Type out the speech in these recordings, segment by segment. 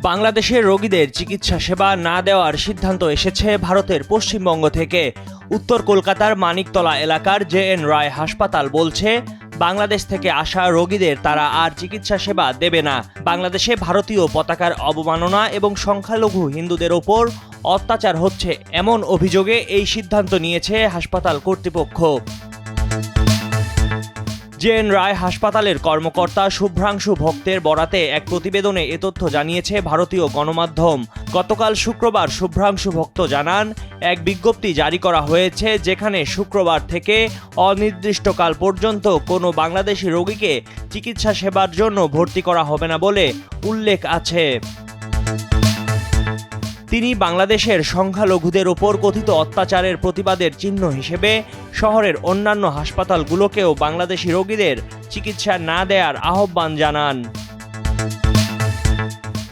বাংলাদেশের রোগীদের চিকিৎসা সেবা না দেওয়ার সিদ্ধান্ত এসেছে ভারতের পশ্চিমবঙ্গ থেকে। উত্তর কলকাতার মানিকতলা এলাকার জে.এন. রায় হাসপাতাল বলছে, বাংলাদেশ থেকে আসা রোগীদের তারা আর চিকিৎসা সেবা দেবে না। বাংলাদেশে ভারতীয় পতাকার অবমাননা এবং সংখ্যালঘু হিন্দুদের ওপর অত্যাচার হচ্ছে, এমন অভিযোগে এই সিদ্ধান্ত নিয়েছে হাসপাতাল কর্তৃপক্ষ। জে.এন. রায় হাসপাতালের কর্মকর্তা শুভ্রাংশু ভক্তের বরাতে এক প্রতিবেদনে এ তথ্য জানিয়েছে ভারতীয় গণমাধ্যম। গতকাল শুক্রবার শুভ্রাংশু ভক্ত জানান, এক বিজ্ঞপ্তি জারি করা হয়েছে যেখানে শুক্রবার থেকে অনির্দিষ্টকাল পর্যন্ত কোনো বাংলাদেশি রোগীকে চিকিৎসা সেবার জন্য ভর্তি করা হবে না বলে উল্লেখ আছে। তিনি বাংলাদেশের সংখ্যালঘুদের ওপর কথিত অত্যাচারের প্রতিবাদের চিহ্ন হিসেবে শহরের অন্যান্য হাসপাতালগুলোকেও বাংলাদেশি রোগীদের চিকিৎসা না দেওয়ার আহ্বান জানান।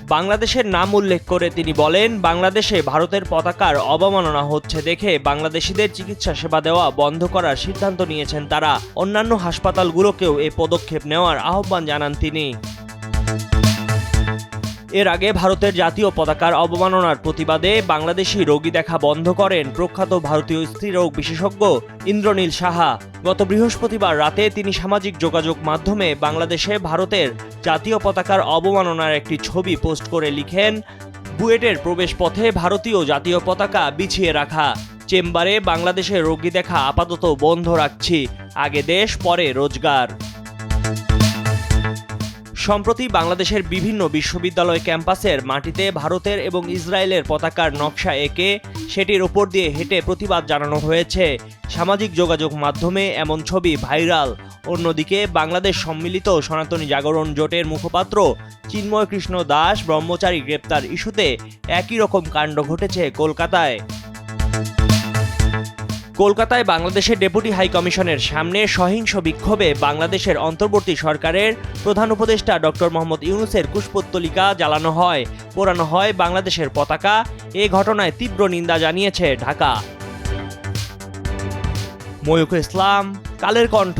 বাংলাদেশের নাম উল্লেখ করে তিনি বলেন, বাংলাদেশে ভারতের পতাকার অবমাননা হচ্ছে দেখে বাংলাদেশিদের চিকিৎসা সেবা দেওয়া বন্ধ করার সিদ্ধান্ত নিয়েছেন তারা। অন্যান্য হাসপাতালগুলোকেও এ পদক্ষেপ নেওয়ার আহ্বান জানান তিনি। এর আগে ভারতের জাতীয় পতাকার অবমাননার প্রতিবাদে বাংলাদেশি রোগী দেখা বন্ধ করেন প্রখ্যাত ভারতীয় স্ত্রীরোগ বিশেষজ্ঞ ইন্দ্রনীল সাহা। গত বৃহস্পতিবার রাতে তিনি সামাজিক যোগাযোগ মাধ্যমে বাংলাদেশে ভারতের জাতীয় পতাকার অবমাননার একটি ছবি পোস্ট করে লিখেন, বুয়েটের প্রবেশপথে ভারতীয় জাতীয় পতাকা বিছিয়ে রাখা। চেম্বারে বাংলাদেশের রোগী দেখা আপাতত বন্ধ রাখছি, আগে দেশ পরে রোজগার। সম্প্রতি বাংলাদেশের বিভিন্ন বিশ্ববিদ্যালয় ক্যাম্পাসের মাটিতে ভারতের এবং ইসরায়েলের পতাকার নকশা এঁকে সেটির ওপর দিয়ে হেঁটে প্রতিবাদ জানানো হয়েছে। সামাজিক যোগাযোগ মাধ্যমে এমন ছবি ভাইরাল। অন্যদিকে বাংলাদেশ সম্মিলিত সনাতনী জাগরণ জোটের মুখপাত্র চিন্ময় কৃষ্ণ দাস ব্রহ্মচারী গ্রেপ্তার ইস্যুতে একই রকম কাণ্ড ঘটেছে কলকাতায়। কলকাতায় বাংলাদেশের ডেপুটি হাইকমিশনের সামনে সহিংস বিক্ষোভে বাংলাদেশের অন্তর্বর্তী সরকারের প্রধান উপদেষ্টা ডক্টর মোহাম্মদ ইউনূসের কুশপুত্তলিকা জ্বালানো হয়, পোড়ানো হয় বাংলাদেশের পতাকা। এ ঘটনায় তীব্র নিন্দা জানিয়েছে ঢাকা। ময়ূখ ইসলাম, কালের কণ্ঠ।